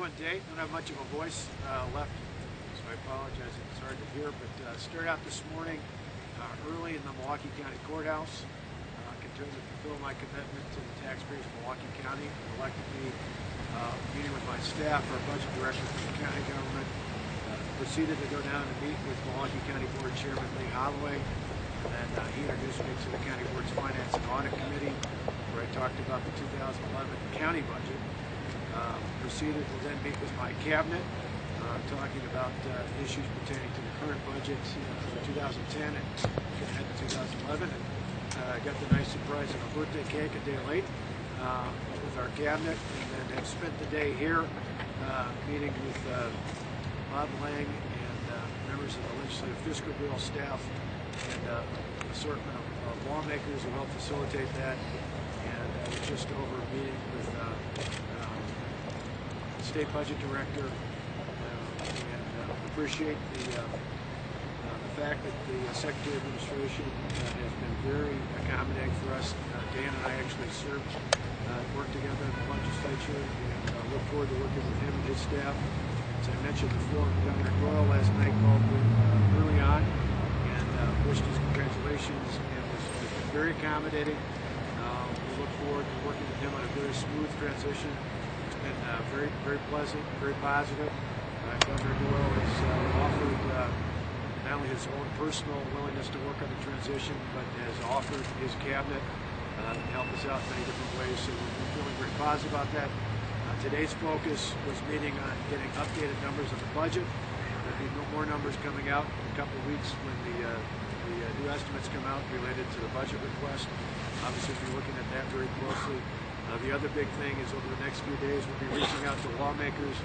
one day. Don't have much of a voice left, so I apologize if it's hard to hear. But started out this morning early in the Milwaukee County Courthouse. Continue to fulfill my commitment to the taxpayers of Milwaukee County. Collectively, meeting with my staff, our budget director for the county government. Proceeded to go down and meet with Milwaukee County Board Chairman Lee Holloway. And he introduced me to the County Board's Finance and Audit Committee, where I talked about the 2011 county budget. Proceeded to then meet with my cabinet, talking about issues pertaining to the current budget for 2010 and ahead to 2011. And got the nice surprise of a birthday cake a day late with our cabinet, and then have spent the day here meeting with Bob Lang and members of the Legislative Fiscal Bureau staff and an assortment of lawmakers who helped facilitate that. And I was just over meeting with the State Budget Director and appreciate the fact that the Secretary of Administration has been very accommodating for us. Dan and I actually worked together in the legislature, and look forward to working with him and his staff. As I mentioned before, Governor Doyle last night called me early on and wished his congratulations and was very accommodating. We look forward to working with him on a very smooth transition. It's been very, very pleasant, very positive. Governor Doyle has offered not only his own personal willingness to work on the transition, but has offered his cabinet to help us out in many different ways. So we're feeling very positive about that. Today's focus was meeting on getting updated numbers of the budget. There'll be more numbers coming out in a couple of weeks when the new estimates come out related to the budget request. Obviously, we'll be looking at that very closely. The other big thing is over the next few days, we'll be reaching out to lawmakers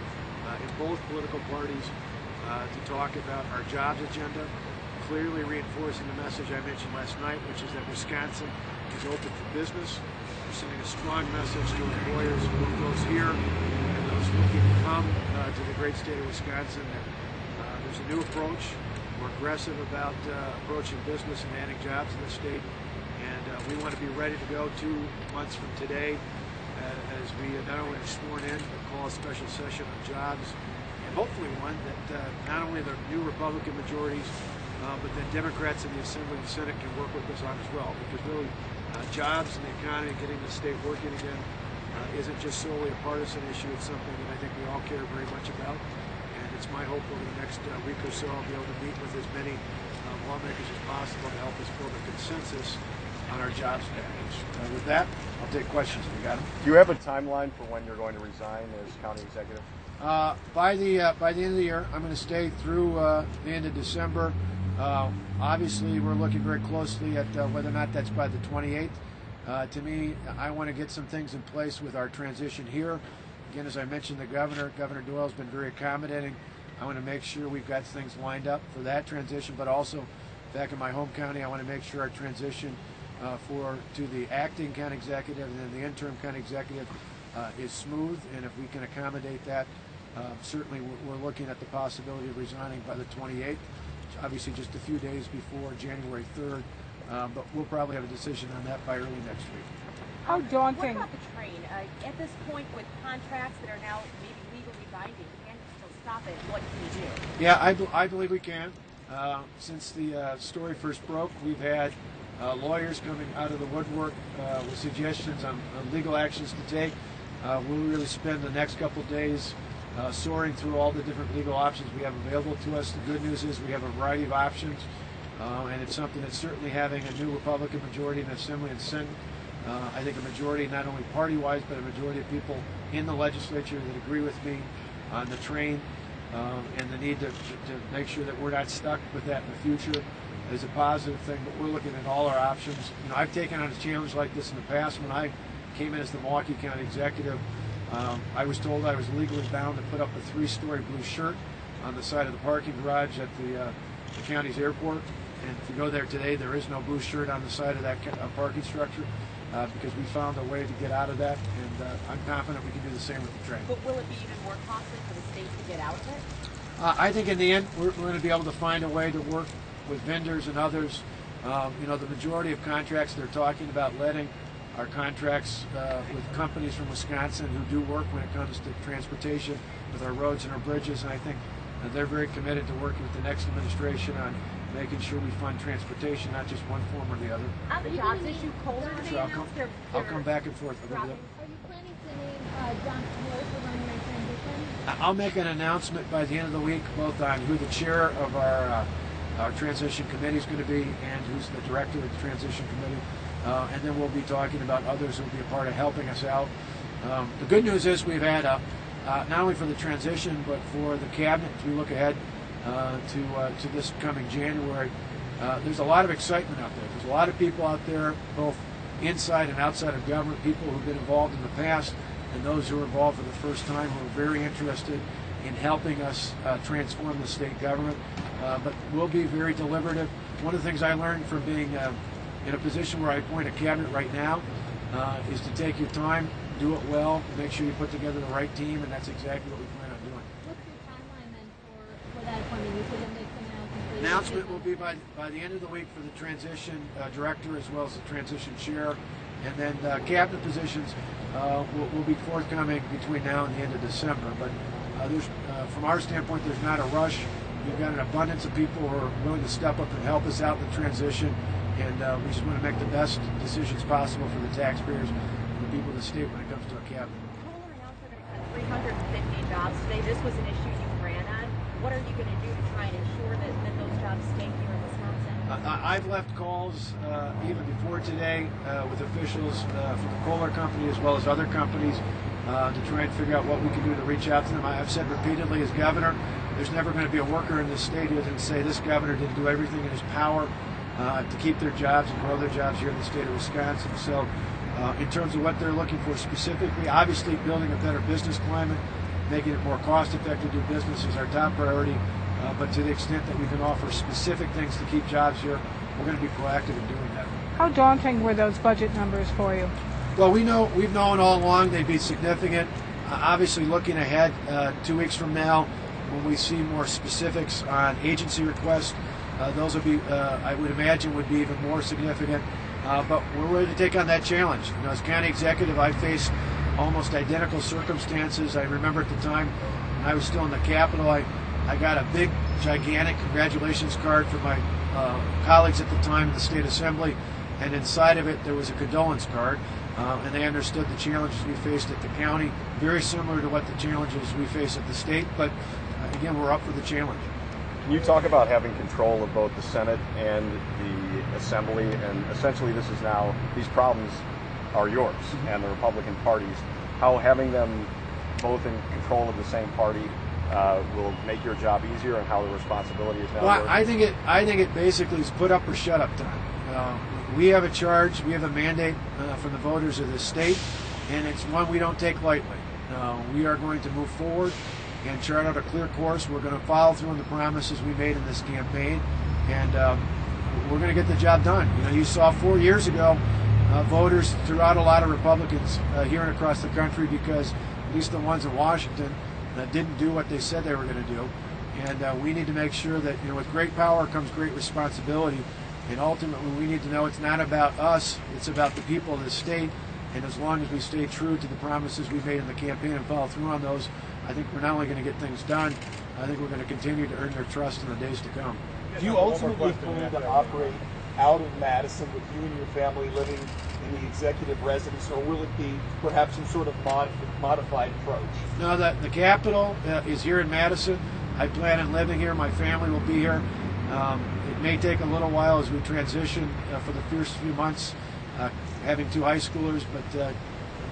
in both political parties to talk about our jobs agenda, clearly reinforcing the message I mentioned last night, which is that Wisconsin is open for business. We're sending a strong message to employers who are close here and those looking to come to the great state of Wisconsin that there's a new approach. We're aggressive about approaching business and adding jobs in the state, and we want to be ready to go 2 months from today as we not only are sworn in, but call a special session on jobs, and hopefully one that not only the new Republican majorities, but then Democrats in the Assembly and Senate can work with us on as well, because really jobs and the economy, getting the state working again, isn't just solely a partisan issue. It's something that I think we all care very much about, and it's my hope over the next week or so I'll be able to meet with as many lawmakers as possible to help us build a consensus on our jobs package. With that, I'll take questions if you got them. Do you have a timeline for when you're going to resign as county executive? By the end of the year, I'm going to stay through the end of December. Obviously, we're looking very closely at whether or not that's by the 28th. To me, I want to get some things in place with our transition here. Again, as I mentioned, Governor Doyle has been very accommodating. I want to make sure we've got things lined up for that transition, but also back in my home county, I want to make sure our transition to the acting county executive and then the interim county executive is smooth, and if we can accommodate that, certainly we're looking at the possibility of resigning by the 28th. Obviously just a few days before January 3rd, but we'll probably have a decision on that by early next week. How daunting? What about the train? At this point, with contracts that are now maybe legally binding, can you still stop it? What can you do? Yeah, I believe we can. Since the story first broke, we've had lawyers coming out of the woodwork with suggestions on legal actions to take. We'll really spend the next couple of days soaring through all the different legal options we have available to us. The good news is we have a variety of options, and it's something that's certainly having a new Republican majority in the Assembly and Senate. I think a majority, not only party-wise, but a majority of people in the legislature that agree with me on the train and the need to make sure that we're not stuck with that in the future is a positive thing, but we're looking at all our options. You know, I've taken on a challenge like this in the past. When I came in as the Milwaukee County Executive, I was told I was legally bound to put up a 3-story blue shirt on the side of the parking garage at the county's airport. And if you go there today, there is no blue shirt on the side of that parking structure because we found a way to get out of that, and I'm confident we can do the same with the train. But will it be even more costly for the state to get out of it? I think in the end, we're going to be able to find a way to work with vendors and others. You know, the majority of contracts they're talking about letting our contracts with companies from Wisconsin who do work when it comes to transportation with our roads and our bridges, and I think they're very committed to working with the next administration on making sure we fund transportation, not just one form or the other. On the jobs issue, Kohler, they Sure, announced they're I'll come back and forth. dropping. Are you planning to name John Smoot to run your transition? I'll make an announcement by the end of the week, both on who the chair of our transition committee is going to be and who's the director of the transition committee. And then we'll be talking about others who will be a part of helping us out. The good news is we've had, not only for the transition, but for the cabinet, as we look ahead to this coming January, there's a lot of excitement out there. There's a lot of people out there, both inside and outside of government, people who've been involved in the past and those who are involved for the first time, who are very interested in helping us transform the state government. But we'll be very deliberative. One of the things I learned from being in a position where I appoint a cabinet right now is to take your time, do it well, make sure you put together the right team, and that's exactly what we plan on doing. What's your timeline then for that appointment? You said you'll make some announcements. Announcement will be by the end of the week for the transition director as well as the transition chair, and then cabinet positions will be forthcoming between now and the end of December. But from our standpoint, there's not a rush. We've got an abundance of people who are willing to step up and help us out in the transition, and we just want to make the best decisions possible for the taxpayers and the people of the state when it comes to a cabinet. Kohler announced they're going to cut 350 jobs today. This was an issue you ran on. What are you going to do to try and ensure that those jobs stay here in Wisconsin? I've left calls even before today with officials from the Kohler company as well as other companies to try and figure out what we can do to reach out to them. I've said repeatedly as governor, there's never going to be a worker in this state who doesn't say this governor didn't do everything in his power to keep their jobs and grow their jobs here in the state of Wisconsin. So in terms of what they're looking for specifically, obviously building a better business climate, making it more cost effective to do business is our top priority. But to the extent that we can offer specific things to keep jobs here, we're going to be proactive in doing that. How daunting were those budget numbers for you? Well, we've known all along they'd be significant. Obviously, looking ahead 2 weeks from now, when we see more specifics on agency requests, those will be, I would imagine, would be even more significant. But we're ready to take on that challenge. You know, as county executive, I faced almost identical circumstances. I remember at the time when I was still in the Capitol, I got a big, gigantic congratulations card from my colleagues at the time in the State Assembly, and inside of it there was a condolence card, and they understood the challenges we faced at the county, very similar to what the challenges we face at the state, but again, we're up for the challenge. Can you talk about having control of both the Senate and the Assembly, and essentially these problems are yours and the Republican parties, how having them both in control of the same party will make your job easier, and how the responsibility is now yours? I think it basically is put up or shut up time. We have a charge, we have a mandate from the voters of this state, and it's one we don't take lightly. We are going to move forward and chart out a clear course. We're going to follow through on the promises we made in this campaign, and we're going to get the job done. You know, you saw 4 years ago voters threw out a lot of Republicans here and across the country because at least the ones in Washington didn't do what they said they were going to do. And we need to make sure that, you know, with great power comes great responsibility. And ultimately, we need to know it's not about us, it's about the people of the state. And as long as we stay true to the promises we made in the campaign and follow through on those, I think we're not only going to get things done, I think we're going to continue to earn their trust in the days to come. Do you ultimately plan to operate out of Madison with you and your family living in the executive residence, or will it be perhaps some sort of modified approach? No, the Capitol is here in Madison. I plan on living here. My family will be here. It may take a little while as we transition for the first few months, having 2 high schoolers, but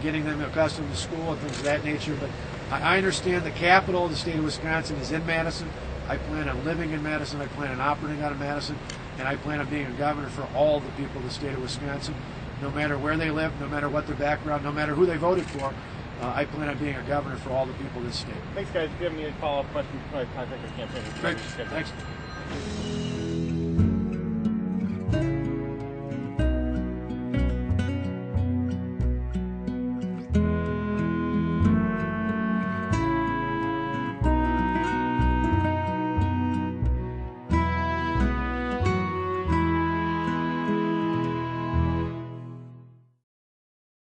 getting them accustomed to school and things of that nature. But I understand the capital of the state of Wisconsin is in Madison. I plan on living in Madison. I plan on operating out of Madison. And I plan on being a governor for all the people of the state of Wisconsin, no matter where they live, no matter what their background, no matter who they voted for. I plan on being a governor for all the people of this state. Thanks, guys. If you have any follow-up questions, you can probably contact the campaign. Great. Thanks.